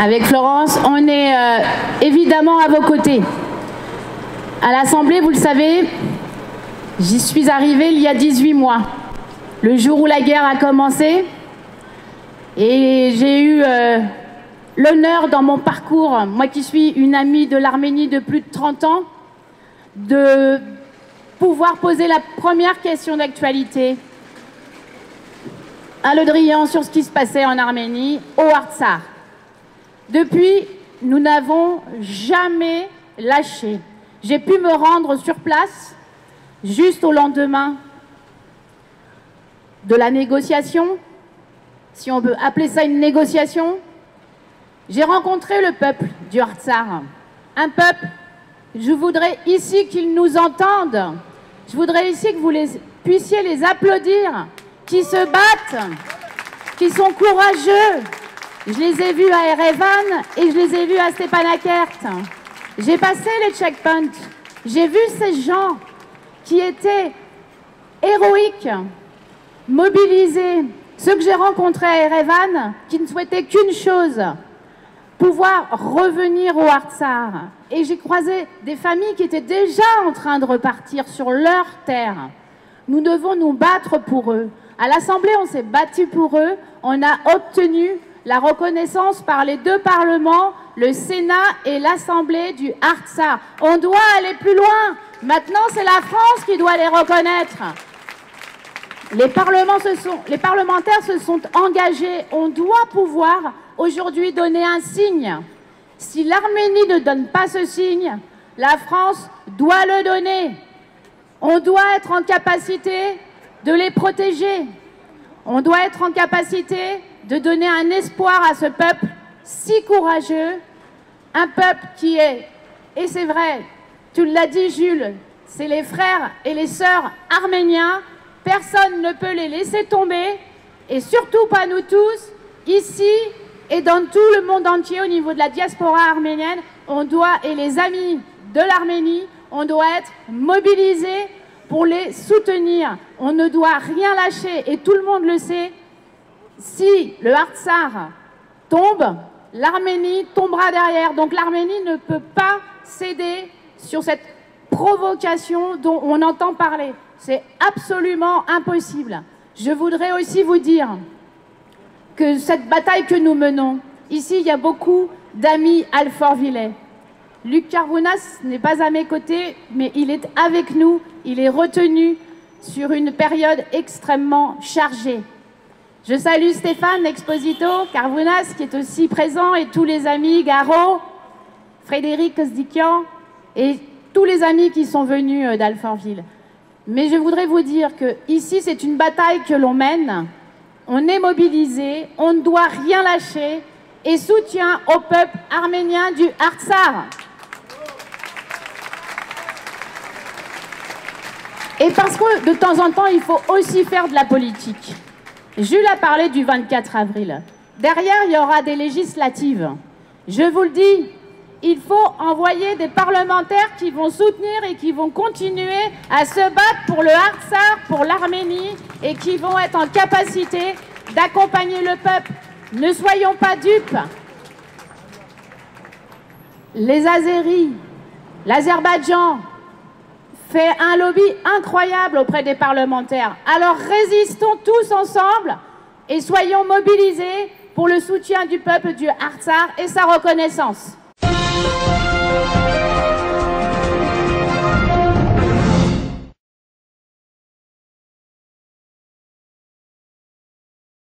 Avec Florence, on est évidemment à vos côtés. À l'Assemblée, vous le savez, j'y suis arrivée il y a 18 mois, le jour où la guerre a commencé. Et j'ai eu l'honneur dans mon parcours, moi qui suis une amie de l'Arménie de plus de 30 ans, de pouvoir poser la première question d'actualité à Le Drian sur ce qui se passait en Arménie, au Artsakh. Depuis, nous n'avons jamais lâché. J'ai pu me rendre sur place juste au lendemain de la négociation, si on peut appeler ça une négociation. J'ai rencontré le peuple du Artsakh, un peuple, je voudrais ici qu'ils nous entendent, je voudrais ici que vous puissiez les applaudir, qui se battent, qui sont courageux. Je les ai vus à Erevan et je les ai vus à Stepanakert. J'ai passé les checkpoints. J'ai vu ces gens qui étaient héroïques, mobilisés. Ceux que j'ai rencontrés à Erevan, qui ne souhaitaient qu'une chose, pouvoir revenir au Artsakh. Et j'ai croisé des familles qui étaient déjà en train de repartir sur leur terre. Nous devons nous battre pour eux. À l'Assemblée, on s'est battu pour eux. On a obtenu la reconnaissance par les deux parlements, le Sénat et l'Assemblée du Artsakh. On doit aller plus loin. Maintenant, c'est la France qui doit les reconnaître. Les parlementaires se sont engagés. On doit pouvoir aujourd'hui donner un signe. Si l'Arménie ne donne pas ce signe, la France doit le donner. On doit être en capacité de les protéger. On doit être en capacité de donner un espoir à ce peuple si courageux, un peuple qui est, et c'est vrai, tu l'as dit Jules, c'est les frères et les sœurs arméniens, personne ne peut les laisser tomber, et surtout pas nous tous, ici et dans tout le monde entier au niveau de la diaspora arménienne, on doit, et les amis de l'Arménie, on doit être mobilisés pour les soutenir. On ne doit rien lâcher, et tout le monde le sait. Si le Artsakh tombe, l'Arménie tombera derrière. Donc l'Arménie ne peut pas céder sur cette provocation dont on entend parler. C'est absolument impossible. Je voudrais aussi vous dire que cette bataille que nous menons, ici il y a beaucoup d'amis alfortvillais. Luc Carvounas n'est pas à mes côtés, mais il est avec nous, il est retenu sur une période extrêmement chargée. Je salue Stéphane Exposito Carvounas qui est aussi présent et tous les amis, Garo, Frédéric Kosdikian et tous les amis qui sont venus d'Alfortville. Mais je voudrais vous dire que ici c'est une bataille que l'on mène, on est mobilisé, on ne doit rien lâcher et soutien au peuple arménien du Artsakh. Et parce que de temps en temps, il faut aussi faire de la politique. Jules a parlé du 24 avril. Derrière, il y aura des législatives. Je vous le dis, il faut envoyer des parlementaires qui vont soutenir et qui vont continuer à se battre pour le Artsakh, pour l'Arménie, et qui vont être en capacité d'accompagner le peuple. Ne soyons pas dupes. Les Azéris, l'Azerbaïdjan, fait un lobby incroyable auprès des parlementaires. Alors résistons tous ensemble et soyons mobilisés pour le soutien du peuple du Artsakh et sa reconnaissance.